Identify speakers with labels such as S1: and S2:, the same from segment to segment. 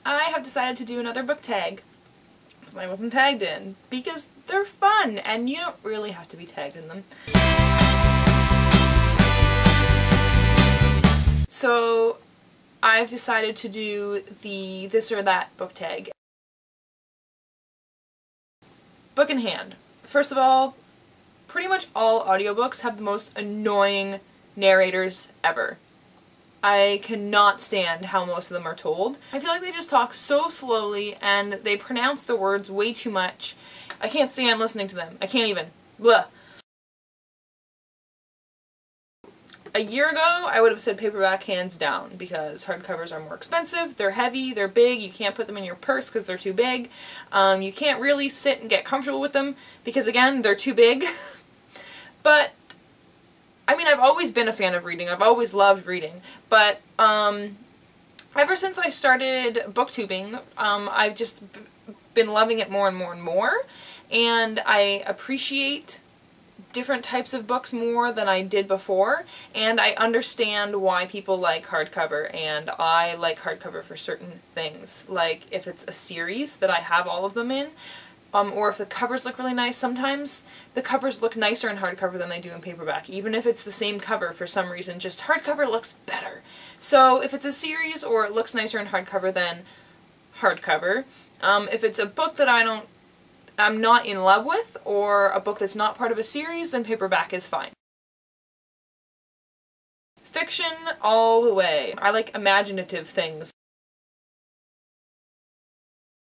S1: I have decided to do another book tag that I wasn't tagged in, because they're fun and you don't really have to be tagged in them. So I've decided to do the this or that book tag. Book in hand. First of all, pretty much all audiobooks have the most annoying narrators ever. I cannot stand how most of them are told. I feel like they just talk so slowly and they pronounce the words way too much. I can't stand listening to them. I can't even. Blah. A year ago, I would have said paperback hands down because hardcovers are more expensive, they're heavy, they're big, you can't put them in your purse because they're too big. You can't really sit and get comfortable with them because, again, they're too big. But I mean, I've always been a fan of reading. I've always loved reading. But ever since I started booktubing, I've just been loving it more and more and more. And I appreciate different types of books more than I did before. And I understand why people like hardcover. And I like hardcover for certain things. Like if it's a series that I have all of them in, or if the covers look really nice. Sometimes the covers look nicer in hardcover than they do in paperback. Even if it's the same cover for some reason, just hardcover looks better. So if it's a series or it looks nicer in hardcover than hardcover, if it's a book that I'm not in love with, or a book that's not part of a series, then paperback is fine. Fiction all the way. I like imaginative things.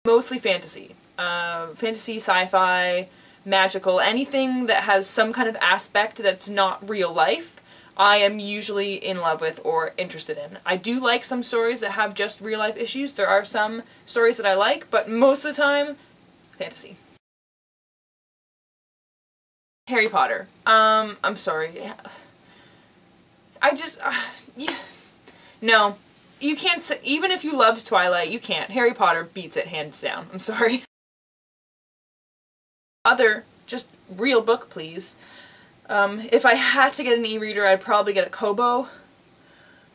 S1: Mostly fantasy. Fantasy, sci-fi, magical, anything that has some kind of aspect that's not real life, I am usually in love with or interested in. I do like some stories that have just real life issues. There are some stories that I like, but most of the time, fantasy. Harry Potter. I'm sorry. I just, no. You can't say, even if you loved Twilight, you can't. Harry Potter beats it hands down. I'm sorry. Other, just real book, please. If I had to get an e-reader, I'd probably get a Kobo.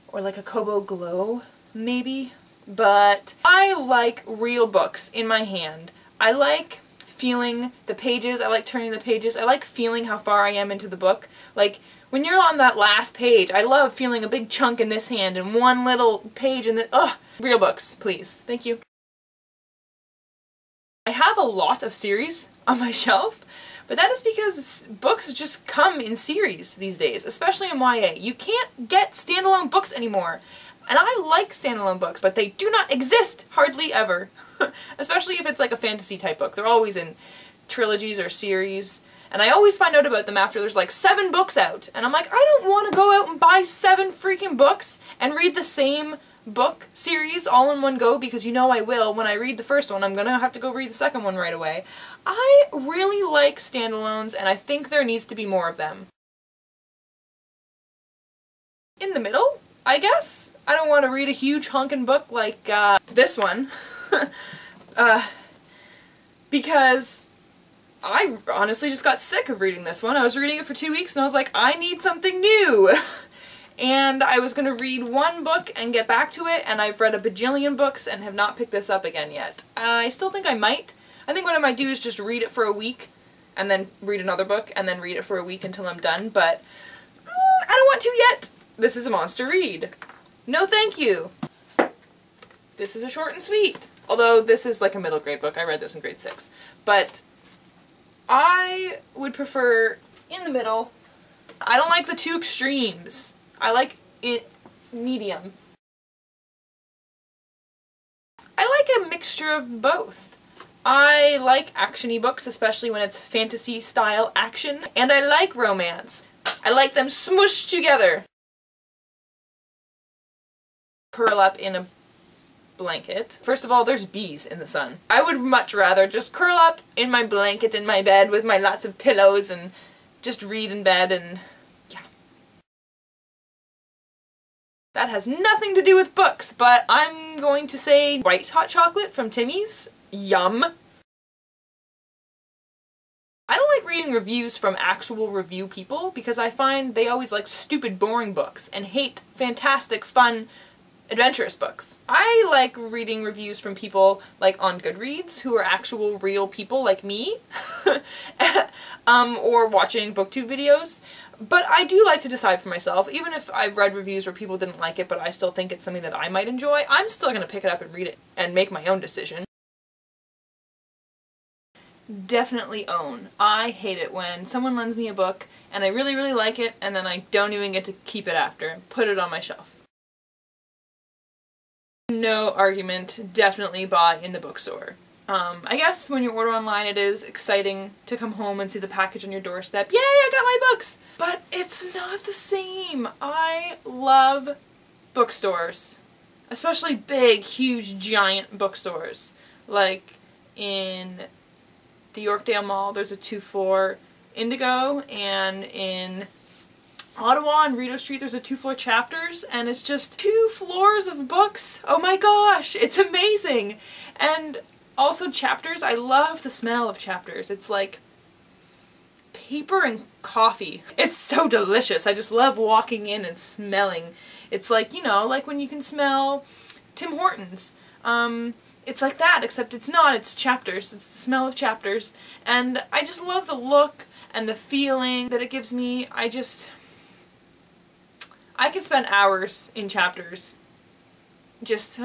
S1: Or like a Kobo Glow, maybe. But I like real books in my hand. I like feeling the pages, I like turning the pages, I like feeling how far I am into the book. Like, when you're on that last page, I love feeling a big chunk in this hand and one little page in the— ugh! Real books, please. Thank you. I have a lot of series on my shelf, but that is because books just come in series these days, especially in YA. You can't get standalone books anymore. And I like standalone books, but they do not exist hardly ever. Especially if it's like a fantasy type book. They're always in trilogies or series. And I always find out about them after there's like 7 books out. And I'm like, I don't want to go out and buy 7 freaking books and read the same book series all in one go, because you know I will. When I read the first one, I'm gonna have to go read the second one right away. I really like standalones, and I think there needs to be more of them. In the middle, I guess? I don't want to read a huge honkin' book like this one. Because I honestly just got sick of reading this one. I was reading it for 2 weeks and I was like, I need something new! And I was gonna read one book and get back to it, and I've read a bajillion books and have not picked this up again yet. I still think I might. I think what I might do is just read it for a week, and then read another book, and then read it for a week until I'm done, but I don't want to yet! This is a monster read. No thank you! This is a short and sweet. Although this is like a middle grade book. I read this in grade 6. But I would prefer in the middle. I don't like the two extremes. I like it medium. I like a mixture of both. I like action-y books, especially when it's fantasy style action. And I like romance. I like them smooshed together. Curl up in a blanket. First of all, there's bees in the sun. I would much rather just curl up in my blanket in my bed with my lots of pillows and just read in bed, and yeah. That has nothing to do with books, but I'm going to say white hot chocolate from Timmy's. Yum. I don't like reading reviews from actual review people because I find they always like stupid boring books and hate fantastic, fun, adventurous books. I like reading reviews from people like on Goodreads who are actual real people like me, or watching booktube videos. But I do like to decide for myself, even if I've read reviews where people didn't like it but I still think it's something that I might enjoy, I'm still going to pick it up and read it and make my own decision. Definitely own. I hate it when someone lends me a book and I really, really like it and then I don't even get to keep it after and put it on my shelf. No argument, definitely buy in the bookstore. I guess when you order online it is exciting to come home and see the package on your doorstep. Yay, I got my books! But it's not the same. I love bookstores. Especially big, huge, giant bookstores. Like in the Yorkdale Mall there's a 2-floor Indigo, and in Ottawa and Rideau Street there's a 2-floor Chapters, and it's just 2 floors of books. Oh my gosh, it's amazing! And also Chapters, I love the smell of Chapters. It's like paper and coffee. It's so delicious. I just love walking in and smelling. It's like, you know, like when you can smell Tim Hortons. It's like that, except it's not. It's Chapters. It's the smell of Chapters. And I just love the look and the feeling that it gives me. I could spend hours in Chapters. Just,